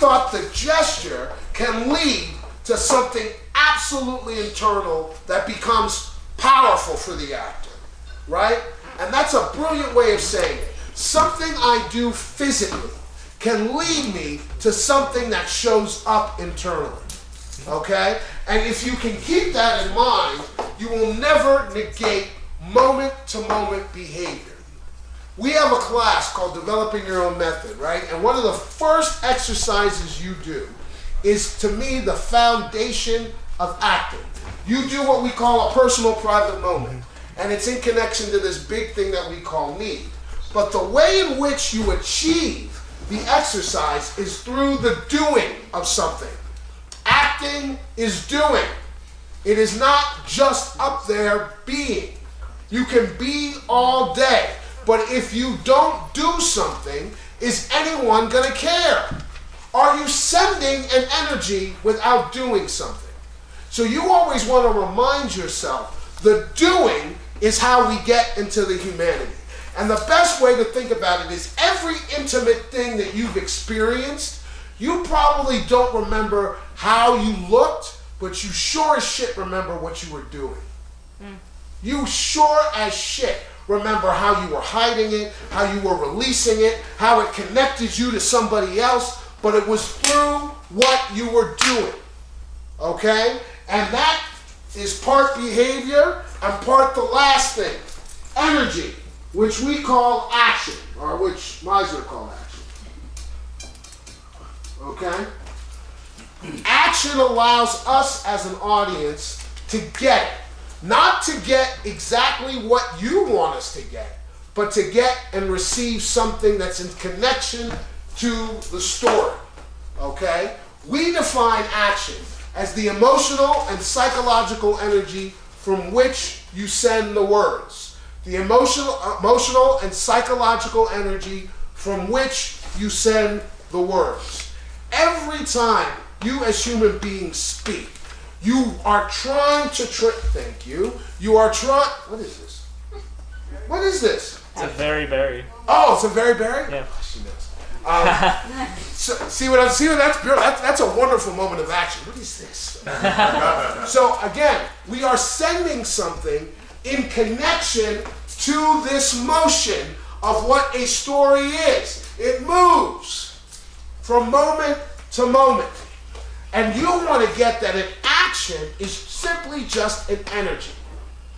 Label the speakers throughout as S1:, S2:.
S1: thought the gesture can lead to something absolutely internal that becomes powerful for the actor, right? And that's a brilliant way of saying it. Something I do physically can lead me to something that shows up internally, okay? And if you can keep that in mind, you will never negate moment-to-moment behavior. We have a class called Developing Your Own Method, right? And one of the first exercises you do is, to me, the foundation of acting. You do what we call a personal private moment, and it's in connection to this big thing that we call need. But the way in which you achieve the exercise is through the doing of something. Acting is doing. It is not just up there being. You can be all day, but if you don't do something, is anyone going to care? Are you sending an energy without doing something? So you always want to remind yourself, the doing is how we get into the humanity. And the best way to think about it is every intimate thing that you've experienced, you probably don't remember how you looked, but you sure as shit remember what you were doing. You sure as shit remember how you were hiding it, how you were releasing it, how it connected you to somebody else, but it was through what you were doing, okay? And that is part behavior and part the last thing, energy, which we call action, or which Meisner called action, okay? Action allows us as an audience to get it. Not to get exactly what you want us to get, but to get and receive something that's in connection to the story, okay? We define action as the emotional and psychological energy from which you send the words. The emotional and psychological energy from which you send the words. Every time you as human beings speak, you are trying to thank you. You are trying, what is this? What is this?
S2: It's a very berry.
S1: Oh, it's a very berry?
S2: Yeah.
S1: Oh, she knows. So, see what that's a wonderful moment of action. What is this? So again, we are sending something in connection to this motion of what a story is. It moves from moment to moment. And you want to get that an action is simply just an energy,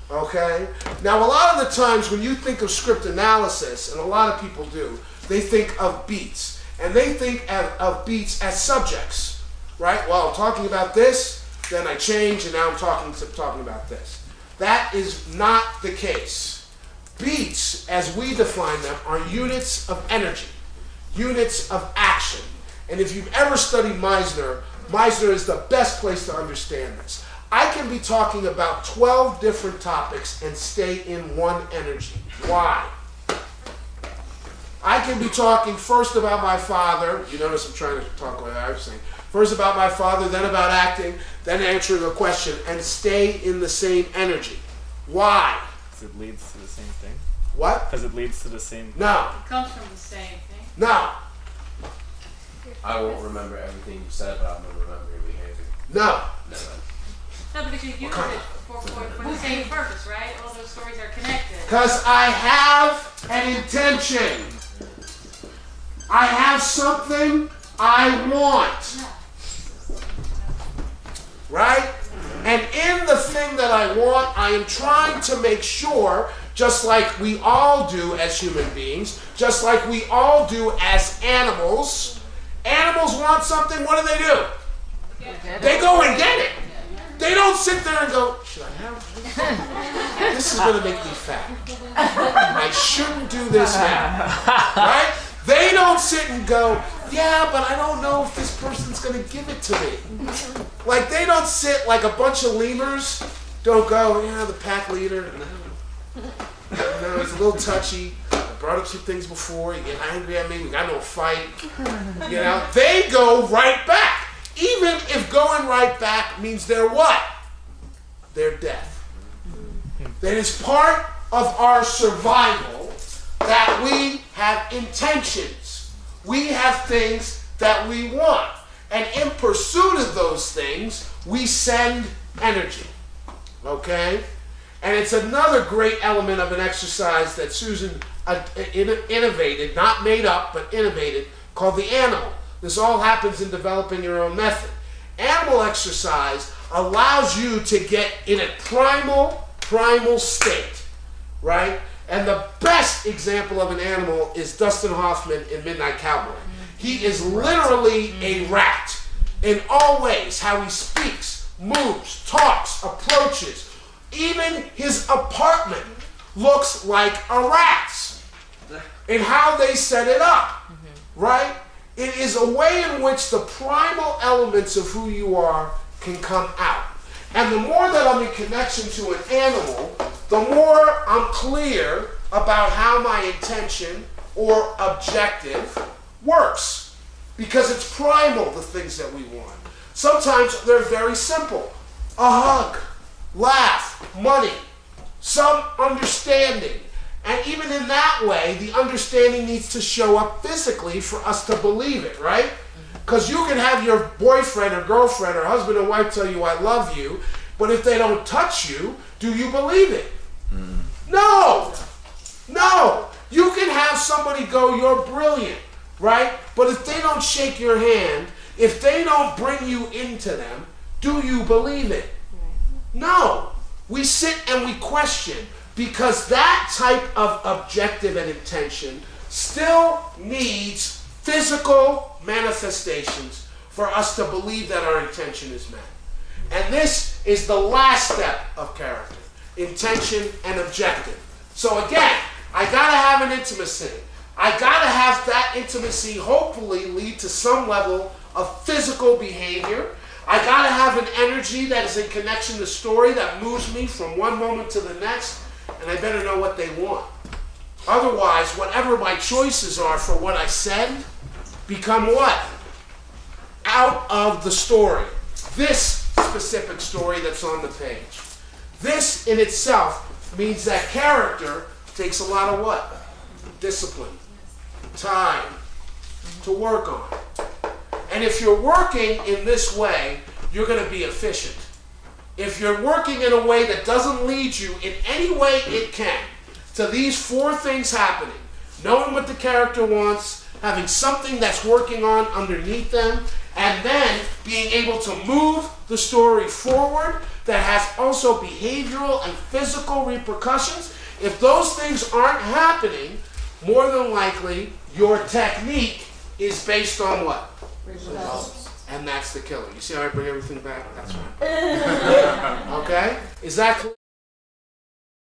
S1: okay? Now, a lot of the times when you think of script analysis, and a lot of people do, they think of beats. And they think of beats as subjects, right? Well, I'm talking about this, then I change, and now I'm talking about this. That is not the case. Beats, as we define them, are units of energy, units of action. And if you've ever studied Meisner is the best place to understand this. I can be talking about 12 different topics and stay in one energy. Why? I can be talking first about my father. You notice I'm trying to talk like I was saying. First about my father, then about acting, then answering a question, and stay in the same energy. Why?
S2: Because it leads to the same thing.
S1: What?
S2: Because it leads to the same thing.
S1: No.
S3: It comes from the same thing.
S1: No.
S4: I won't remember everything you said, but I'm going to remember your behavior.
S1: No.
S3: No, because you use it for the same purpose, right? All those stories are connected.
S1: Because I have an intention. I have something I want. Right? And in the thing that I want, I am trying to make sure, just like we all do as human beings, just like we all do as animals, animals want something, what do? They go and get it. They don't sit there and go, should I have this? This is going to make me fat. I shouldn't do this now. Right? They don't sit and go, yeah, but I don't know if this person's going to give it to me. Like, they don't sit like a bunch of lemurs, don't go, yeah, the pack leader, no, it's a little touchy. I brought up some things before, you get angry at me, we got no fight. You know, they go right back. Even if going right back means they're what? They're death. That is part of our survival, that we have intentions. We have things that we want. And in pursuit of those things, we send energy. Okay? And it's another great element of an exercise that Susan innovated, not made up, but innovated, called the animal. This all happens in developing your own method. Animal exercise allows you to get in a primal state, right? And the best example of an animal is Dustin Hoffman in Midnight Cowboy. He is literally a rat in all ways, how he speaks, moves, talks, approaches. Even his apartment looks like a rat's in how they set it up, right? It is a way in which the primal elements of who you are can come out. And the more that I'm in connection to an animal, the more I'm clear about how my intention or objective works. Because it's primal, the things that we want. Sometimes they're very simple. A hug, laugh, money, some understanding. And even in that way, the understanding needs to show up physically for us to believe it, right? Because you can have your boyfriend or girlfriend or husband and wife tell you, I love you, but if they don't touch you, do you believe it? No! No! You can have somebody go, you're brilliant, right? But if they don't shake your hand, if they don't bring you into them, do you believe it? No. We sit and we question, because that type of objective and intention still needs physical manifestations for us to believe that our intention is met. And this is the last step of character, intention and objective. So again, I gotta have an intimacy. I gotta have that intimacy hopefully lead to some level of physical behavior. I gotta have an energy that is in connection to story that moves me from one moment to the next, and I better know what they want. Otherwise, whatever my choices are for what I send become what? Out of the story. This specific story that's on the page. This in itself means that character takes a lot of what? Discipline, time to work on. And if you're working in this way, you're going to be efficient. If you're working in a way that doesn't lead you in any way it can to these four things happening, knowing what the character wants, having something that's working on underneath them, and then being able to move the story forward that has also behavioral and physical repercussions, if those things aren't happening, more than likely your technique is based on what? Results. And that's the killer. You see how I bring everything back? That's right. Okay? Is that clear?